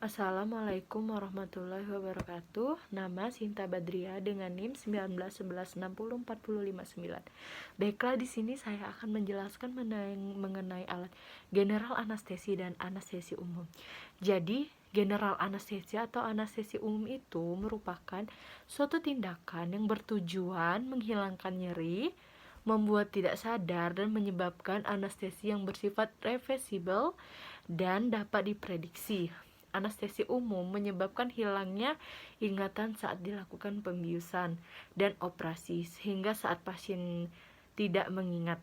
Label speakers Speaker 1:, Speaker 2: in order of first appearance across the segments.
Speaker 1: Assalamualaikum warahmatullahi wabarakatuh. Nama Sinta Badria dengan NIM 1911604059. Baiklah, di sini saya akan menjelaskan mengenai alat general anestesi dan anestesi umum. Jadi, general anestesi atau anestesi umum itu merupakan suatu tindakan yang bertujuan menghilangkan nyeri, membuat tidak sadar, dan menyebabkan anestesi yang bersifat reversible dan dapat diprediksi. Anestesi umum menyebabkan hilangnya ingatan saat dilakukan pembiusan dan operasi sehingga saat pasien tidak mengingat.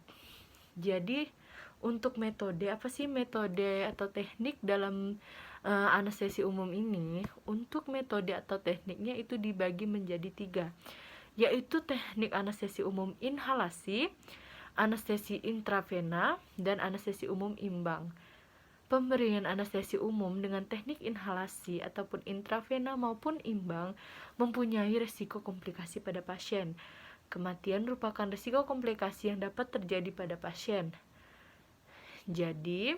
Speaker 1: Jadi untuk metode, apa sih metode atau teknik dalam anestesi umum ini? Untuk metode atau tekniknya itu dibagi menjadi 3, yaitu teknik anestesi umum inhalasi, anestesi intravena, dan anestesi umum imbang. Pemberian anestesi umum dengan teknik inhalasi ataupun intravena maupun imbang mempunyai risiko komplikasi pada pasien. Kematian merupakan risiko komplikasi yang dapat terjadi pada pasien. Jadi,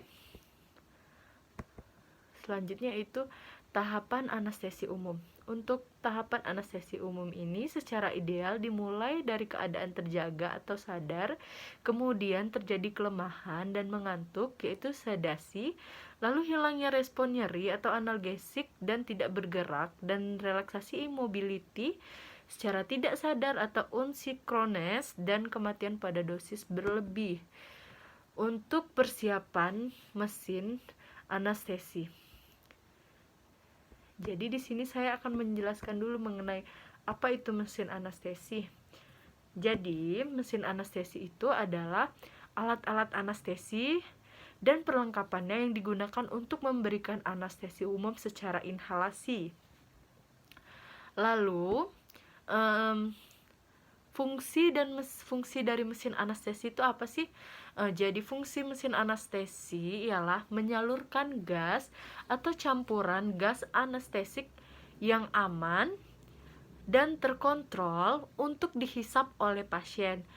Speaker 1: selanjutnya itu tahapan anestesi umum. Untuk tahapan anestesi umum ini secara ideal dimulai dari keadaan terjaga atau sadar, kemudian terjadi kelemahan dan mengantuk yaitu sedasi, lalu hilangnya respon nyeri atau analgesik dan tidak bergerak, dan relaksasi immobility secara tidak sadar atau unsinkrones, dan kematian pada dosis berlebih. Untuk persiapan mesin anestesi. Jadi di sini saya akan menjelaskan dulu mengenai apa itu mesin anestesi. Jadi, mesin anestesi itu adalah alat-alat anestesi dan perlengkapannya yang digunakan untuk memberikan anestesi umum secara inhalasi. Lalu, fungsi dari mesin anestesi itu apa sih? Jadi fungsi mesin anestesi ialah menyalurkan gas atau campuran gas anestesik yang aman dan terkontrol untuk dihisap oleh pasien,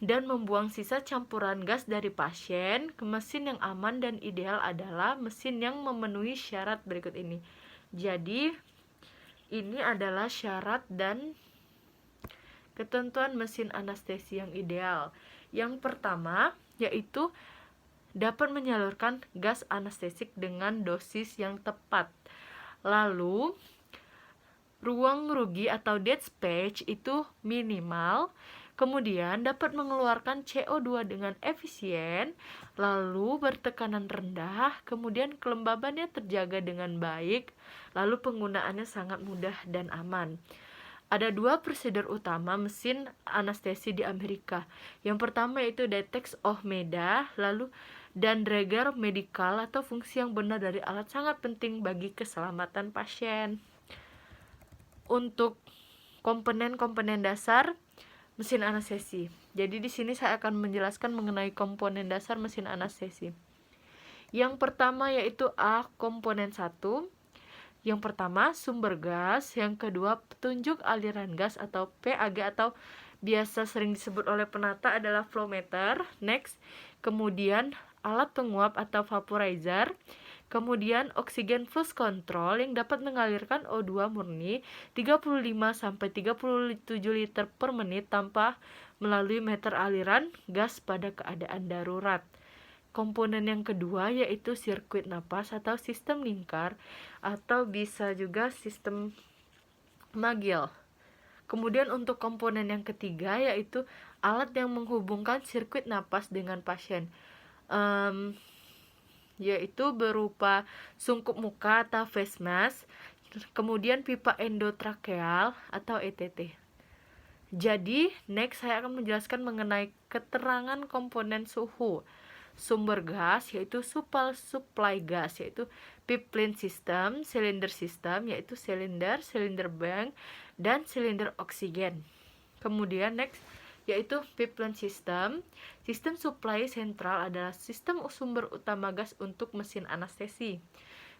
Speaker 1: dan membuang sisa campuran gas dari pasien ke mesin yang aman dan ideal adalah mesin yang memenuhi syarat berikut ini. Jadi ini adalah syarat dan ketentuan mesin anestesi yang ideal. Yang pertama yaitu dapat menyalurkan gas anestesik dengan dosis yang tepat. Lalu ruang rugi atau dead space itu minimal. Kemudian dapat mengeluarkan CO2 dengan efisien, lalu bertekanan rendah, kemudian kelembabannya terjaga dengan baik, lalu penggunaannya sangat mudah dan aman. Ada 2 prosedur utama mesin anestesi di Amerika. Yang pertama yaitu Detex-Ohmeda, lalu dan Draeger Medical atau fungsi yang benar dari alat sangat penting bagi keselamatan pasien. Untuk komponen-komponen dasar mesin anestesi. Jadi di sini saya akan menjelaskan mengenai komponen dasar mesin anestesi. Yang pertama yaitu A, komponen 1. Yang pertama sumber gas, yang kedua petunjuk aliran gas atau PAG atau biasa sering disebut oleh penata adalah flow meter. Next, kemudian alat penguap atau vaporizer. Kemudian oksigen flush control yang dapat mengalirkan O2 murni 35-37 liter per menit tanpa melalui meter aliran gas pada keadaan darurat. Komponen yang kedua yaitu sirkuit napas atau sistem lingkar atau bisa juga sistem magil. Kemudian untuk komponen yang ketiga yaitu alat yang menghubungkan sirkuit napas dengan pasien, yaitu berupa sungkup muka atau face mask, kemudian pipa endotrakeal atau ETT. Jadi, next saya akan menjelaskan mengenai keterangan komponen suhu. Sumber gas yaitu supply gas yaitu pipeline system, cylinder system yaitu cylinder bank, dan silinder oksigen. Kemudian next yaitu pipeline system. Sistem supply sentral adalah sistem sumber utama gas untuk mesin anestesi.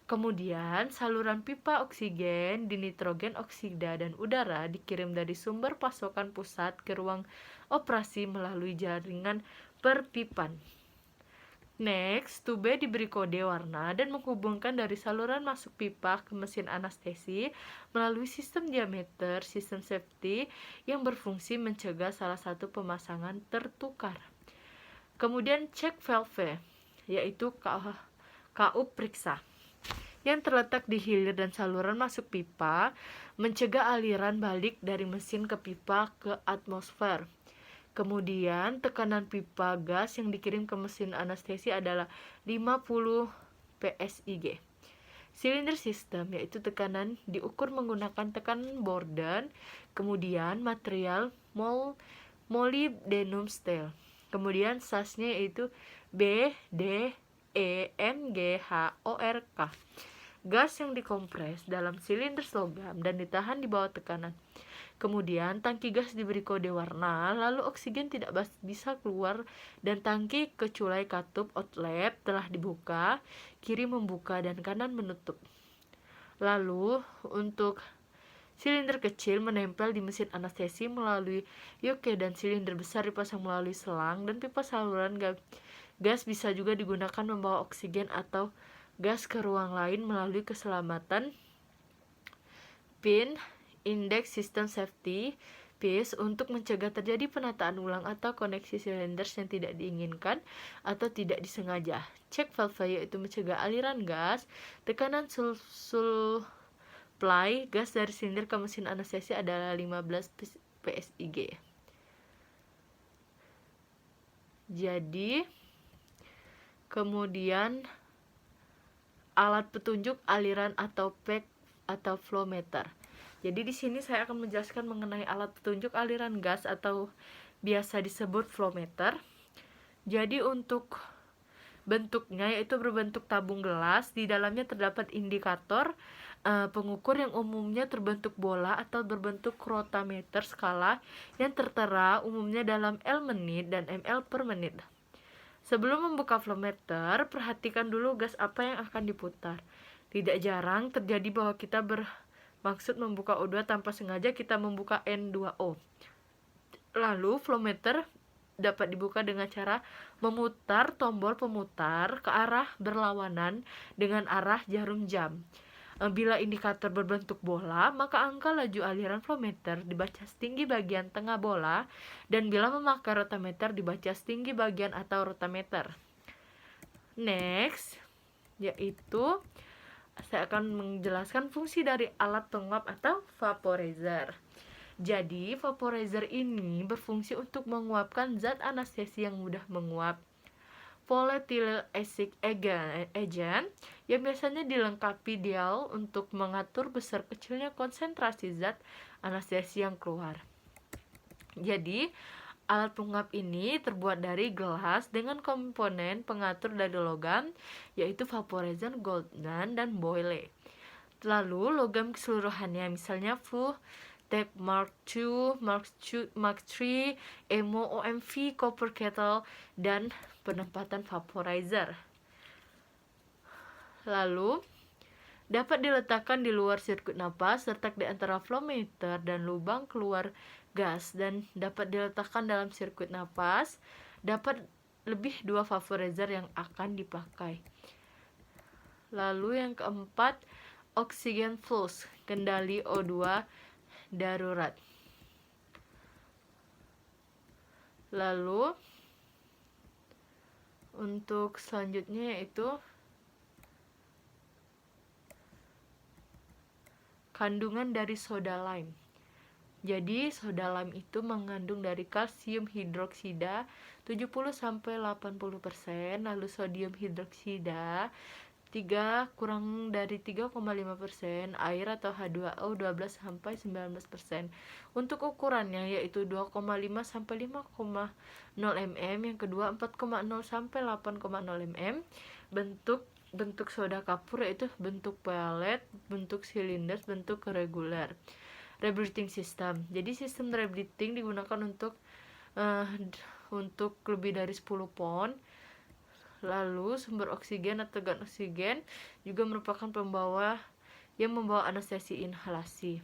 Speaker 1: Kemudian saluran pipa oksigen, dinitrogen oksida, dan udara dikirim dari sumber pasokan pusat ke ruang operasi melalui jaringan perpipan. Next, tube diberi kode warna dan menghubungkan dari saluran masuk pipa ke mesin anestesi melalui sistem diameter, sistem safety yang berfungsi mencegah salah satu pemasangan tertukar. Kemudian cek valve, yaitu KU periksa, yang terletak di hilir dan saluran masuk pipa, mencegah aliran balik dari mesin ke pipa ke atmosfer. Kemudian tekanan pipa gas yang dikirim ke mesin anestesi adalah 50 psig. Silinder sistem, yaitu tekanan diukur menggunakan tekanan Borden. Kemudian material molybdenum steel. Kemudian sasnya yaitu BDEMGHORK. Gas yang dikompres dalam silinder logam dan ditahan di bawah tekanan. Kemudian tangki gas diberi kode warna, lalu oksigen tidak bisa keluar dan tangki keculai katup outlet telah dibuka, kiri membuka dan kanan menutup. Lalu untuk silinder kecil menempel di mesin anestesi melalui yoke dan silinder besar dipasang melalui selang dan pipa saluran gas bisa juga digunakan membawa oksigen atau gas ke ruang lain melalui keselamatan PIN Index System Safety PIS untuk mencegah terjadi penataan ulang atau koneksi silinder yang tidak diinginkan atau tidak disengaja. Cek valve, yaitu mencegah aliran gas. Tekanan supply gas dari silinder ke mesin anestesi adalah 15 psig. Jadi kemudian alat petunjuk aliran atau PEG atau flow meter. Jadi di sini saya akan menjelaskan mengenai alat petunjuk aliran gas atau biasa disebut flow meter. Jadi untuk bentuknya yaitu berbentuk tabung gelas, di dalamnya terdapat indikator pengukur yang umumnya terbentuk bola atau berbentuk rotameter skala yang tertera umumnya dalam L menit dan ml per menit. Sebelum membuka flow meter, perhatikan dulu gas apa yang akan diputar. Tidak jarang terjadi bahwa kita bermaksud membuka O2 tanpa sengaja kita membuka N2O. Lalu flow meter dapat dibuka dengan cara memutar tombol pemutar ke arah berlawanan dengan arah jarum jam. Bila indikator berbentuk bola, maka angka laju aliran flow meter dibaca setinggi bagian tengah bola, dan bila memakai rotameter dibaca setinggi bagian atau rotameter. Next, yaitu saya akan menjelaskan fungsi dari alat penguap atau vaporizer. Jadi, vaporizer ini berfungsi untuk menguapkan zat anestesi yang mudah menguap. Volatile agent yang biasanya dilengkapi dial untuk mengatur besar kecilnya konsentrasi zat anestesi yang keluar. Jadi, alat penguap ini terbuat dari gelas dengan komponen pengatur dari logam, yaitu vaporizer, Goldman, dan Boyle. Lalu logam keseluruhannya, misalnya Fu, Tech Mark II, Mark III, Emo, OMV, Copper Kettle, dan penempatan vaporizer. Lalu dapat diletakkan di luar sirkuit napas, terletak di antara flow meter dan lubang keluar gas, dan dapat diletakkan dalam sirkuit napas. Dapat lebih 2 vaporizer yang akan dipakai. Lalu yang keempat, oxygen flush, kendali O2 darurat. Lalu untuk selanjutnya yaitu kandungan dari soda lime. Jadi soda lime itu mengandung dari kalsium hidroksida 70-80%, lalu sodium hidroksida 3 kurang dari 3,5%, air atau H2O 12-19%. Untuk ukurannya yaitu 2,5-5,0 mm, yang kedua 4,0-8,0 mm. Bentuk soda kapur yaitu bentuk pelet, bentuk silinder, bentuk reguler. Rebreathing system. Jadi sistem rebreathing digunakan untuk lebih dari 10 pound. Lalu sumber oksigen atau gas oksigen juga merupakan pembawa yang membawa anestesi inhalasi.